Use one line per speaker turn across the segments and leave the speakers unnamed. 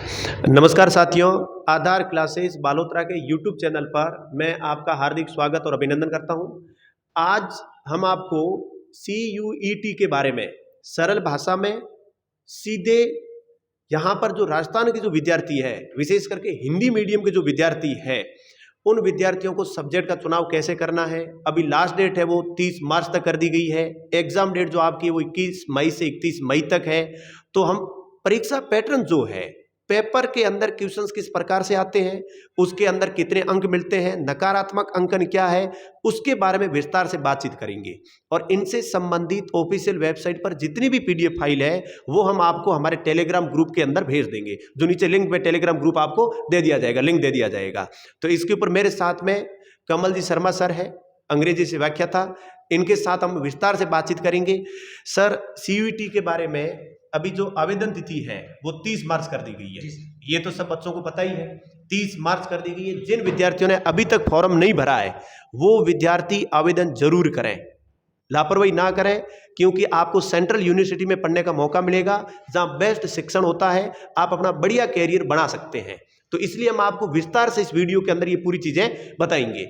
नमस्कार साथियों, आधार क्लासेस बालोतरा के यूट्यूब चैनल पर मैं आपका हार्दिक स्वागत और अभिनंदन करता हूं। आज हम आपको CUET के बारे में सरल भाषा में सीधे यहाँ पर जो राजस्थान के जो विद्यार्थी है, विशेष करके हिंदी मीडियम के जो विद्यार्थी है, उन विद्यार्थियों को सब्जेक्ट का चुनाव कैसे करना है। अभी लास्ट डेट है वो 30 मार्च तक कर दी गई है। एग्जाम डेट जो आपकी वो 21 मई से 31 मई तक है। तो हम परीक्षा पैटर्न जो है, पेपर के अंदर क्वेश्चंस किस प्रकार से आते हैं, उसके अंदर कितने अंक मिलते हैं, नकारात्मक अंकन क्या है, उसके बारे में विस्तार से बातचीत करेंगे। और इनसे संबंधित ऑफिशियल वेबसाइट पर जितनी भी PDF फाइल है वो हम आपको हमारे टेलीग्राम ग्रुप के अंदर भेज देंगे। जो नीचे लिंक में टेलीग्राम ग्रुप आपको दे दिया जाएगा, लिंक दे दिया जाएगा। तो इसके ऊपर मेरे साथ में कमल जी शर्मा सर है, अंग्रेजी से व्याख्याता, इनके साथ हम विस्तार से बातचीत करेंगे। सर, CUET के बारे में अभी जो आवेदन तिथि है वो 30 मार्च कर दी गई है। ये तो सब बच्चों को पता ही है, 30 मार्च कर दी गई है। जिन विद्यार्थियों ने अभी तक फॉर्म नहीं भरा है वो विद्यार्थी आवेदन जरूर करें, लापरवाही ना करें, क्योंकि आपको सेंट्रल यूनिवर्सिटी में पढ़ने का मौका मिलेगा जहां बेस्ट शिक्षण होता है, आप अपना बढ़िया कैरियर बना सकते हैं। तो इसलिए हम आपको विस्तार से इस वीडियो के अंदर ये पूरी चीजें बताएंगे।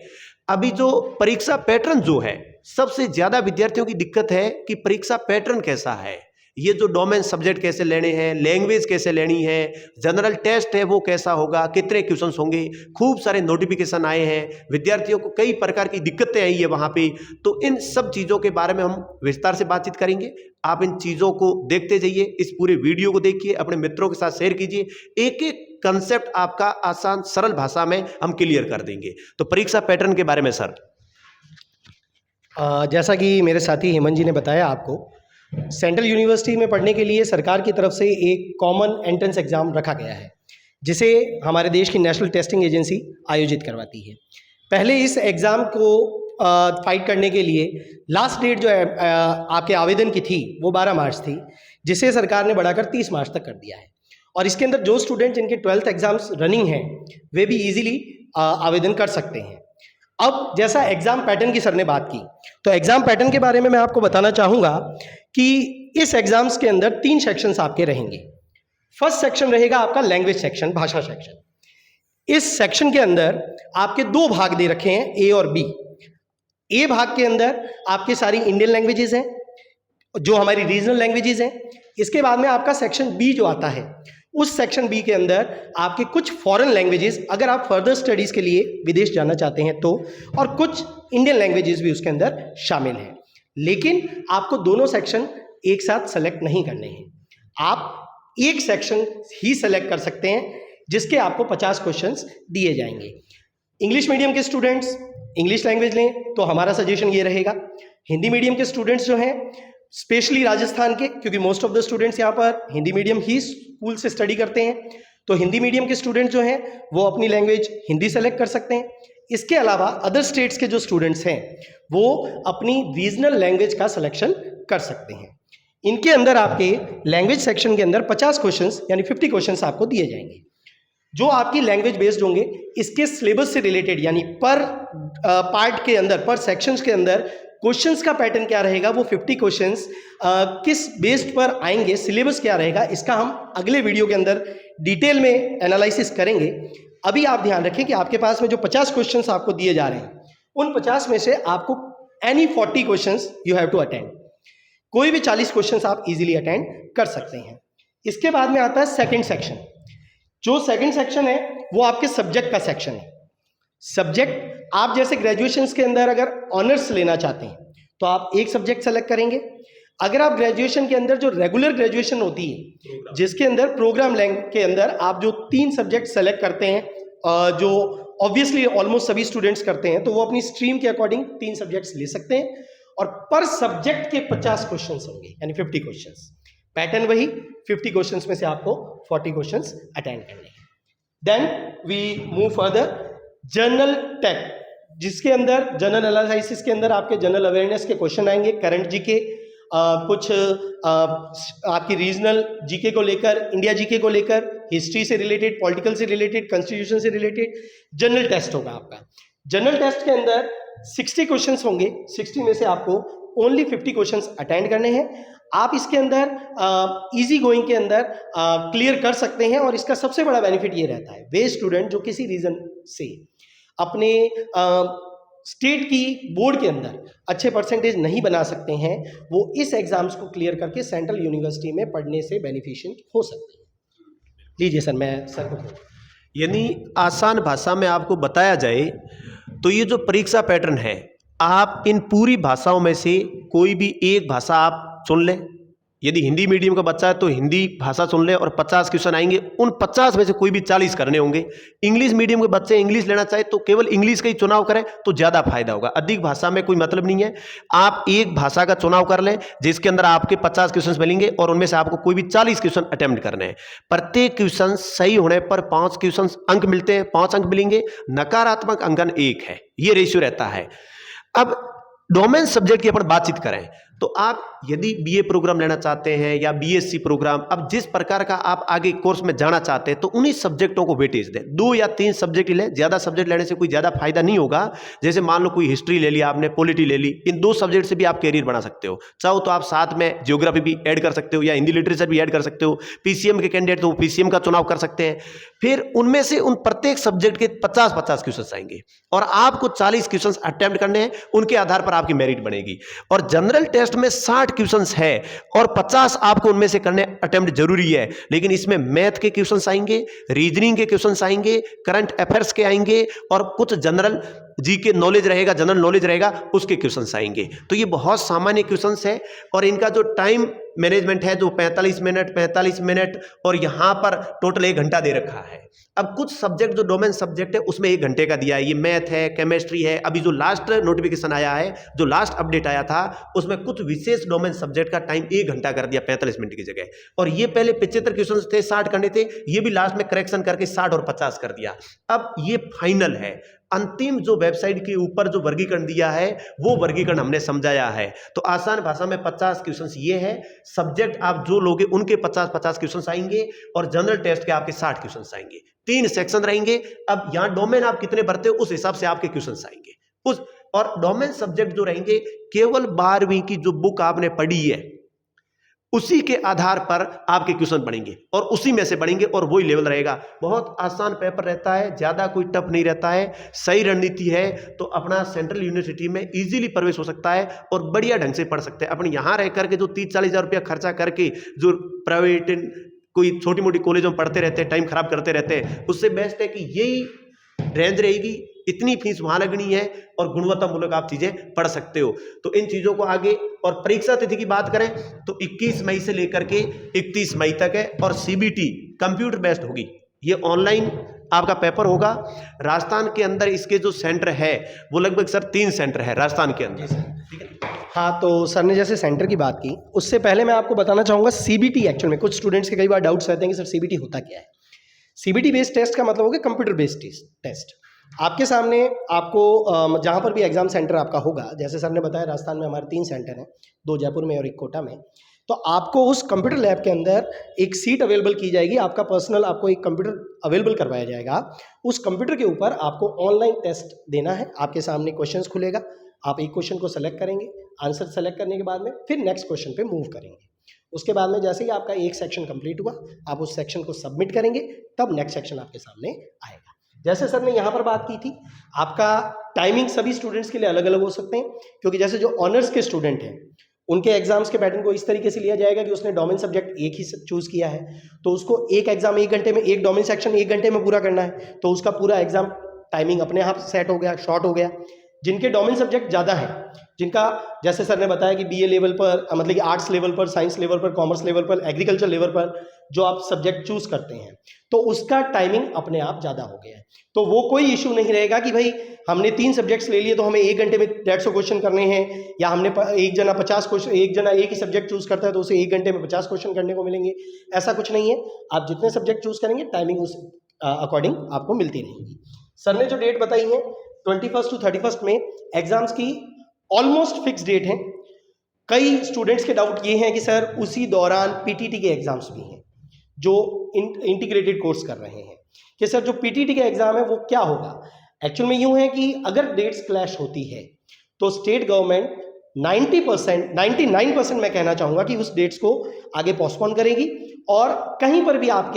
अभी जो परीक्षा पैटर्न जो है, सबसे ज्यादा विद्यार्थियों की दिक्कत है कि परीक्षा पैटर्न कैसा है, ये जो डोमेन सब्जेक्ट कैसे लेने हैं, लैंग्वेज कैसे लेनी है, जनरल टेस्ट है वो कैसा होगा, कितने क्वेश्चंस होंगे। खूब सारे नोटिफिकेशन आए हैं, विद्यार्थियों को कई प्रकार की दिक्कतें आई है वहां पे। तो इन सब चीज़ों के बारे में हम विस्तार से बातचीत करेंगे। आप इन चीज़ों को देखते जाइए, इस पूरे वीडियो को देखिए, अपने मित्रों के साथ शेयर कीजिए। एक एक कंसेप्ट आपका आसान सरल भाषा में हम क्लियर कर देंगे। तो परीक्षा पैटर्न के बारे में सर।
जैसा कि मेरे साथी हेमंत जी ने बताया, आपको सेंट्रल यूनिवर्सिटी में पढ़ने के लिए सरकार की तरफ से एक कॉमन एंट्रेंस एग्ज़ाम रखा गया है, जिसे हमारे देश की नेशनल टेस्टिंग एजेंसी आयोजित करवाती है। पहले इस एग्ज़ाम को फाइट करने के लिए लास्ट डेट जो है आपके आवेदन की थी वो 12 मार्च थी, जिसे सरकार ने बढ़ाकर 30 मार्च तक कर दिया है। और इसके अंदर जो स्टूडेंट जिनके 12th एग्ज़ाम्स रनिंग हैं वे भी ईजिली आवेदन कर सकते हैं। अब जैसा एग्ज़ाम पैटर्न की सर ने बात की, तो एग्ज़ाम पैटर्न के बारे में मैं आपको बताना चाहूँगा कि इस एग्ज़ाम्स के अंदर 3 सेक्शंस आपके रहेंगे। फर्स्ट सेक्शन रहेगा आपका लैंग्वेज सेक्शन, भाषा सेक्शन। इस सेक्शन के अंदर आपके 2 भाग दे रखे हैं, A और B। A भाग के अंदर आपके सारी इंडियन लैंग्वेजेस हैं, जो हमारी रीजनल लैंग्वेजेस हैं। इसके बाद में आपका सेक्शन B जो आता है, उस सेक्शन B के अंदर आपके कुछ फॉरेन लैंग्वेजेस, अगर आप फर्दर स्टडीज़ के लिए विदेश जाना चाहते हैं तो, और कुछ इंडियन लैंग्वेजेस भी उसके अंदर शामिल हैं। लेकिन आपको दोनों सेक्शन एक साथ सेलेक्ट नहीं करने हैं, आप एक सेक्शन ही सेलेक्ट कर सकते हैं, जिसके आपको 50 क्वेश्चंस दिए जाएंगे। इंग्लिश मीडियम के स्टूडेंट्स इंग्लिश लैंग्वेज लें तो हमारा सजेशन ये रहेगा। हिंदी मीडियम के स्टूडेंट्स जो हैं, स्पेशली राजस्थान के, क्योंकि मोस्ट ऑफ द स्टूडेंट्स यहाँ पर हिंदी मीडियम ही स्कूल से स्टडी करते हैं, तो हिंदी मीडियम के स्टूडेंट्स जो हैं वो अपनी लैंग्वेज हिंदी सेलेक्ट कर सकते हैं। इसके अलावा अदर स्टेट्स के जो स्टूडेंट्स हैं वो अपनी रीजनल लैंग्वेज का सिलेक्शन कर सकते हैं। इनके अंदर आपके लैंग्वेज सेक्शन के अंदर 50 क्वेश्चंस यानी 50 क्वेश्चंस आपको दिए जाएंगे, जो आपकी लैंग्वेज बेस्ड होंगे। इसके सिलेबस से रिलेटेड, यानी पर पार्ट के अंदर, पर सेक्शंस के अंदर क्वेश्चंस का पैटर्न क्या रहेगा, वो 50 क्वेश्चंस किस बेस्ड पर आएंगे, सिलेबस क्या रहेगा, इसका हम अगले वीडियो के अंदर डिटेल में एनालिसिस करेंगे। अभी आप ध्यान रखें कि आपके पास में जो 50 क्वेश्चंस आपको दिए जा रहे हैं, उन 50 में से आपको any 40 questions you have to attend. कोई भी 40 क्वेश्चंस आप इजीली अटेंड कर सकते हैं। इसके बाद में आता है सेकंड सेक्शन। जो सेकंड सेक्शन है वो आपके सब्जेक्ट का सेक्शन है। सब्जेक्ट, आप जैसे ग्रेजुएशंस के अंदर अगर ऑनर्स लेना चाहते हैं तो आप एक सब्जेक्ट सेलेक्ट करेंगे। अगर आप ग्रेजुएशन के अंदर जो रेगुलर ग्रेजुएशन होती है, जिसके अंदर प्रोग्राम लैंग्वेज के अंदर आप जो 3 सब्जेक्ट सेलेक्ट करते हैं, जो ऑब्वियसली ऑलमोस्ट सभी स्टूडेंट्स करते हैं, तो वो अपनी स्ट्रीम के अकॉर्डिंग 3 सब्जेक्ट्स ले सकते हैं। और पर सब्जेक्ट के 50 क्वेश्चंस होंगे, यानी 50 क्वेश्चंस। पैटर्न वही, 50 क्वेश्चंस में से आपको 40 क्वेश्चंस अटेंड करने हैं। Then we move further general tech, जिसके अंदर जनरल एनालिसिस के अंदर आपके जनरल अवेयरनेस के क्वेश्चन आएंगे, करंट जीके, कुछ आपकी रीजनल जीके को लेकर, इंडिया जीके को लेकर, हिस्ट्री से रिलेटेड, पॉलिटिकल से रिलेटेड, कॉन्स्टिट्यूशन से रिलेटेड जनरल टेस्ट होगा आपका। जनरल टेस्ट के अंदर 60 क्वेश्चंस होंगे। 60 में से आपको ओनली 50 क्वेश्चंस अटेंड करने हैं। आप इसके अंदर इजी गोइंग के अंदर क्लियर कर सकते हैं। और इसका सबसे बड़ा बेनिफिट ये रहता है, वे स्टूडेंट जो किसी रीज़न से अपने स्टेट की बोर्ड के अंदर अच्छे परसेंटेज नहीं बना सकते हैं, वो इस एग्ज़ाम्स को क्लियर करके सेंट्रल यूनिवर्सिटी में पढ़ने से बेनिफिशियल हो सकते हैं। लीजिए सर, मैं सर को
यानी आसान भाषा में आपको बताया जाए तो ये जो परीक्षा पैटर्न है, आप इन पूरी भाषाओं में से कोई भी एक भाषा आप चुन लें। यदि हिंदी मीडियम का बच्चा है तो हिंदी भाषा चुन लें और 50 क्वेश्चन आएंगे, उन 50 में से कोई भी 40 करने होंगे। इंग्लिश मीडियम के बच्चे इंग्लिश लेना चाहे तो केवल इंग्लिश का ही चुनाव करें तो ज़्यादा फायदा होगा। अधिक भाषा में कोई मतलब नहीं है। आप एक भाषा का चुनाव कर लें जिसके अंदर आपके 50 क्वेश्चन मिलेंगे और उनमें से आपको कोई भी 40 क्वेश्चन अटेम्प्ट करने हैं। प्रत्येक क्वेश्चन सही होने पर 5 क्वेश्चन अंक मिलते हैं, 5 अंक मिलेंगे। नकारात्मक अंकन 1 है, ये रेशियो रहता है। अब डोमेन सब्जेक्ट की अपन बातचीत करें तो आप यदि बीए प्रोग्राम लेना चाहते हैं या बीएससी प्रोग्राम, अब जिस प्रकार का आप आगे कोर्स में जाना चाहते हैं तो उन्हीं सब्जेक्टों को वेटेज दें। 2 या 3 सब्जेक्ट लें, ज़्यादा सब्जेक्ट लेने से कोई ज़्यादा फायदा नहीं होगा। जैसे मान लो कोई हिस्ट्री ले लिया आपने, पॉलिटी ले ली, इन 2 सब्जेक्ट से भी आप कैरियर बना सकते हो। चाहो तो आप साथ में ज्योग्राफी भी ऐड कर सकते हो या हिंदी लिटरेचर भी ऐड कर सकते हो। पीसीएम के कैंडिडेट तो पीसीएम का चुनाव कर सकते हैं। फिर उनमें से उन प्रत्येक सब्जेक्ट के 50-50 क्वेश्चन आएंगे और आपको 40 क्वेश्चन अटेम्प्ट करने हैं, उनके आधार पर आपकी मेरिट बनेगी। और जनरल टेस्ट में 60 क्वेश्चंस है और 50 आपको उनमें से करने अटेम्प्ट जरूरी है, लेकिन इसमें मैथ के क्वेश्चंस आएंगे, रीजनिंग के क्वेश्चंस आएंगे, करंट अफेयर्स के आएंगे और कुछ जनरल जीके नॉलेज रहेगा, जनरल नॉलेज रहेगा, उसके क्वेश्चंस आएंगे। तो ये बहुत सामान्य क्वेश्चंस है और इनका जो टाइम मैनेजमेंट है जो 45 मिनट और यहाँ पर टोटल 1 घंटा दे रखा है। अब कुछ सब्जेक्ट जो डोमेन सब्जेक्ट है उसमें 1 घंटे का दिया है, ये मैथ है, केमिस्ट्री है। अभी जो लास्ट नोटिफिकेशन आया है, जो लास्ट अपडेट आया था, उसमें कुछ विशेष डोमेन सब्जेक्ट का टाइम 1 घंटा कर दिया 45 मिनट की जगह। और ये पहले 75 क्वेश्चन थे, 60 करने थे, ये भी लास्ट में करेक्शन करके 60 और 50 कर दिया। अब ये फाइनल है, अंतिम जो वेबसाइट के ऊपर जो वर्गीकरण दिया है वो वर्गीकरण हमने समझाया है। तो आसान भाषा में 50 क्वेश्चंस ये है, सब्जेक्ट आप जो लोगे उनके 50-50 क्वेश्चंस आएंगे और जनरल टेस्ट के आपके 60 क्वेश्चंस आएंगे। 3 सेक्शन रहेंगे। अब यहां डोमेन आप कितने भरते हो उस हिसाब से आपके क्वेश्चंस आएंगे उस। और डोमेन सब्जेक्ट जो रहेंगे केवल 12वीं की जो बुक आपने पढ़ी है उसी के आधार पर आपके क्वेश्चन बढ़ेंगे और उसी में से बढ़ेंगे और वही लेवल रहेगा। बहुत आसान पेपर रहता है, ज्यादा कोई टफ नहीं रहता है। सही रणनीति है तो अपना सेंट्रल यूनिवर्सिटी में इजीली प्रवेश हो सकता है और बढ़िया ढंग से पढ़ सकते हैं। अपने यहाँ रह करके जो 30-40 हज़ार रुपया खर्चा करके जो प्राइवेट कोई छोटी मोटी कॉलेजों में पढ़ते रहते हैं, टाइम खराब करते रहते हैं, उससे बेस्ट है कि यही रेंज रहेगी, इतनी फीस वहां लगनी है और गुणवत्ता मूलक आप चीजें पढ़ सकते हो। तो इन चीजों को आगे, और परीक्षा तिथि की बात करें तो 21 मई से लेकर के 31 मई तक है और सीबीटी कंप्यूटर बेस्ड होगी। ये ऑनलाइन आपका पेपर होगा। राजस्थान के अंदर इसके जो सेंटर है वो लगभग सर 3 सेंटर है राजस्थान के अंदर। ठीक है।
हाँ, तो सर ने जैसे सेंटर की बात की, उससे पहले मैं आपको बताना चाहूँगा सीबीटी। एक्चुअल में कुछ स्टूडेंट्स के कई बार डाउट्स रहते हैं कि सर सीबीटी होता क्या है। सीबीटी बेस्ड टेस्ट का मतलब हो गया कंप्यूटर बेस्ड टेस्ट। आपके सामने आपको जहाँ पर भी एग्जाम सेंटर आपका होगा, जैसे सर ने बताया राजस्थान में हमारे 3 सेंटर हैं, 2 जयपुर में और 1 कोटा में। तो आपको उस कंप्यूटर लैब के अंदर एक सीट अवेलेबल की जाएगी, आपका पर्सनल आपको एक कंप्यूटर अवेलेबल करवाया जाएगा। उस कंप्यूटर के ऊपर आपको ऑनलाइन टेस्ट देना है। आपके सामने क्वेश्चंस खुलेगा, आप एक क्वेश्चन को सेलेक्ट करेंगे, आंसर सेलेक्ट करने के बाद में फिर नेक्स्ट क्वेश्चन पे मूव करेंगे। उसके बाद में जैसे ही आपका एक सेक्शन कंप्लीट हुआ, आप उस सेक्शन को सबमिट करेंगे, तब नेक्स्ट सेक्शन आपके सामने आएगा। जैसे सर ने यहाँ पर बात की थी, आपका टाइमिंग सभी स्टूडेंट्स के लिए अलग अलग हो सकते हैं, क्योंकि जैसे जो ऑनर्स के स्टूडेंट हैं उनके एग्जाम्स के पैटर्न को इस तरीके से लिया जाएगा कि उसने डोमेन सब्जेक्ट एक ही चूज किया है, तो उसको एक एग्जाम 1 घंटे में, एक डोमेन सेक्शन 1 घंटे में पूरा करना है, तो उसका पूरा एग्जाम टाइमिंग अपने आप सेट हो गया, शॉर्ट हो गया। जिनके डोमेन सब्जेक्ट ज़्यादा है, जिनका जैसे सर ने बताया कि बीए लेवल पर, मतलब कि आर्ट्स लेवल पर, साइंस लेवल पर, कॉमर्स लेवल पर, एग्रीकल्चर लेवल पर जो आप सब्जेक्ट चूज करते हैं, तो उसका टाइमिंग अपने आप ज़्यादा हो गया है। तो वो कोई इशू नहीं रहेगा कि भाई हमने 3 सब्जेक्ट्स ले लिए तो हमें 1 घंटे में 150 क्वेश्चन करने हैं, या हमने एक जना 50 क्वेश्चन, एक जना एक ही सब्जेक्ट चूज करता है तो उसे 1 घंटे में 50 क्वेश्चन करने को मिलेंगे। ऐसा कुछ नहीं है, आप जितने सब्जेक्ट चूज करेंगे टाइमिंग उस अकॉर्डिंग आपको मिलती रहेगी। सर ने जो डेट बताई है 21 to 31 में एग्जाम्स की ऑलमोस्ट फिक्स डेट है। कई स्टूडेंट्स के डाउट ये हैं कि सर उसी दौरान पीटीटी के एग्जाम्स भी हैं जो इंटीग्रेटेड कोर्स कर रहे हैं, कि सर जो पीटीटी का एग्जाम है वो क्या होगा। एक्चुअल में यूं है कि अगर डेट्स क्लैश होती है तो स्टेट गवर्नमेंट 90%, 99% मैं कहना चाहूँगा कि उस डेट्स को आगे पोस्टपोन करेगी और कहीं पर भी आप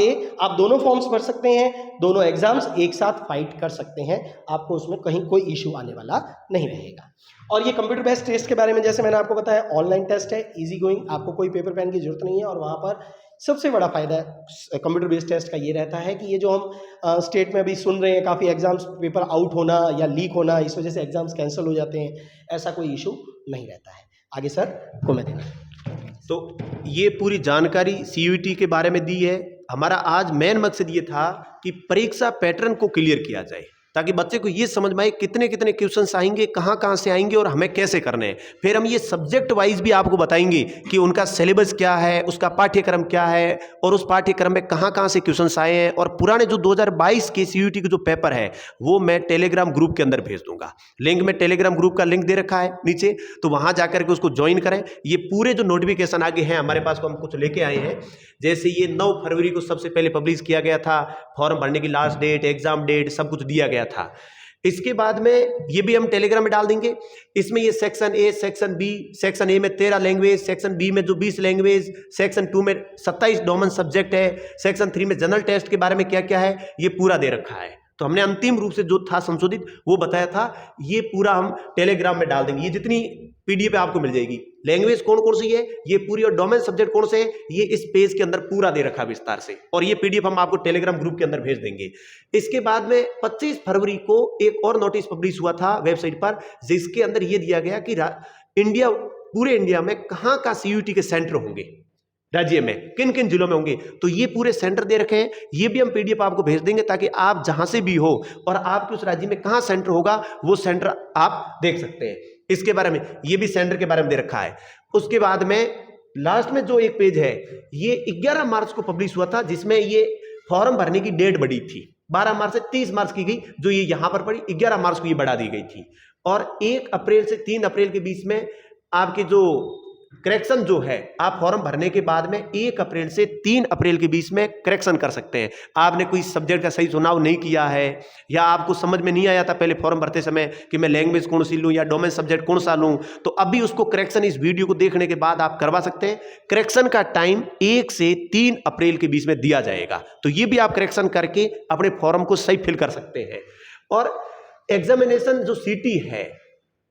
दोनों फॉर्म्स भर सकते हैं, दोनों एग्जाम्स एक साथ फाइट कर सकते हैं, आपको उसमें कहीं कोई इशू आने वाला नहीं रहेगा। और ये कंप्यूटर बेस्ड टेस्ट के बारे में जैसे मैंने आपको बताया, ऑनलाइन टेस्ट है, इजी गोइंग, आपको कोई पेपर पेन की जरूरत नहीं है। और वहाँ पर सबसे बड़ा फायदा कंप्यूटर बेस्ड टेस्ट का ये रहता है कि ये जो हम स्टेट में अभी सुन रहे हैं काफ़ी एग्जाम्स पेपर आउट होना या लीक होना, इस वजह से एग्जाम्स कैंसिल हो जाते हैं, ऐसा कोई इशू नहीं रहता है। आगे सर को मैं देना।
तो ये पूरी जानकारी CUET के बारे में दी है। हमारा आज मेन मकसद ये था कि परीक्षा पैटर्न को क्लियर किया जाए, ताकि बच्चे को ये समझ में आए कितने कितने क्वेश्चंस आएंगे, कहाँ कहाँ से आएंगे और हमें कैसे करने हैं। फिर हम ये सब्जेक्ट वाइज भी आपको बताएंगे कि उनका सिलेबस क्या है, उसका पाठ्यक्रम क्या है और उस पाठ्यक्रम में कहाँ कहाँ से क्वेश्चंस आए हैं। और पुराने जो 2022 के CUET के जो पेपर है वो मैं टेलीग्राम ग्रुप के अंदर भेज दूंगा। लिंक में टेलीग्राम ग्रुप का लिंक दे रखा है नीचे, तो वहाँ जाकर के उसको ज्वाइन करें। ये पूरे जो नोटिफिकेशन आगे हैं हमारे पास को हम कुछ लेके आए हैं। जैसे ये 9 फरवरी को सबसे पहले पब्लिश किया गया था, फॉर्म भरने की लास्ट डेट, एग्जाम डेट सब कुछ दिया गया था। इसके बाद में ये भी हम टेलीग्राम में डाल देंगे। इसमें ये section A, section B, section A में 13 लैंग्वेज, सेक्शन बी में जो 20 लैंग्वेज, सेक्शन 2 में 27 डोमेन सब्जेक्ट है, सेक्शन 3 में जनरल टेस्ट के बारे में क्या क्या है ये पूरा दे रखा है। तो हमने अंतिम रूप से जो था संशोधित वो बताया था, ये पूरा हम टेलीग्राम में डाल देंगे। ये जितनी PDF आपको मिल जाएगी, लैंग्वेज कौन कौन सी है ये पूरी, और डोमेन सब्जेक्ट कौन से है ये इस पेज के अंदर पूरा दे रखा विस्तार से, और ये PDF हम आपको टेलीग्राम ग्रुप के अंदर भेज देंगे। इसके बाद में 25 फरवरी को एक और नोटिस पब्लिश हुआ था वेबसाइट पर, जिसके अंदर ये दिया गया कि पूरे इंडिया में कहाँ का CUET के सेंटर होंगे, राज्य में किन किन जिलों में होंगे। तो ये पूरे सेंटर दे रखे हैं, ये भी हम PDF आपको भेज देंगे ताकि आप जहां से भी हो और आपके उस राज्य में कहां सेंटर होगा वो सेंटर आप देख सकते हैं। इसके बारे में ये भी सेंटर के बारे में दे रखा है। उसके बाद में लास्ट में जो एक पेज है ये 11 मार्च को पब्लिश हुआ था, जिसमें ये फॉर्म भरने की डेट बढ़ी थी, 12 मार्च से 30 मार्च की गई, जो ये यहां पर पड़ी 11 मार्च को ये बढ़ा दी गई थी। और 1 अप्रैल से 3 अप्रैल के बीच में आपकी जो करेक्शन जो है, आप फॉर्म भरने के बाद में 1 अप्रैल से 3 अप्रैल के बीच में करेक्शन कर सकते हैं। आपने कोई सब्जेक्ट का सही चुनाव नहीं किया है, या आपको समझ में नहीं आया था पहले फॉर्म भरते समय कि मैं लैंग्वेज कौन सी लूँ या डोमेन सब्जेक्ट कौन सा लूँ, तो अभी उसको करेक्शन इस वीडियो को देखने के बाद आप करवा सकते हैं। करेक्शन का टाइम 1 से 3 अप्रैल के बीच में दिया जाएगा, तो ये भी आप करेक्शन करके अपने फॉर्म को सही फिल कर सकते हैं। और एग्जामिनेशन जो CT है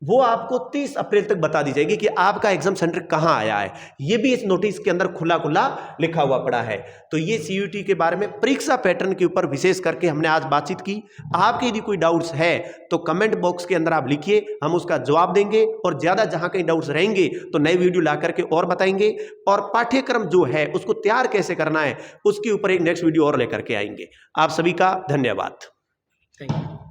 वो आपको 30 अप्रैल तक बता दी जाएगी कि आपका एग्जाम सेंटर कहां आया है। ये भी इस नोटिस के अंदर खुला खुला लिखा हुआ पड़ा है। तो ये CUET के बारे में परीक्षा पैटर्न के ऊपर विशेष करके हमने आज बातचीत की। आपके यदि कोई डाउट्स है तो कमेंट बॉक्स के अंदर आप लिखिए, हम उसका जवाब देंगे, और ज़्यादा जहां कहीं डाउट्स रहेंगे तो नए वीडियो ला करके और बताएंगे। और पाठ्यक्रम जो है उसको तैयार कैसे करना है उसके ऊपर एक नेक्स्ट वीडियो और लेकर के आएंगे। आप सभी का धन्यवाद।
Thank you.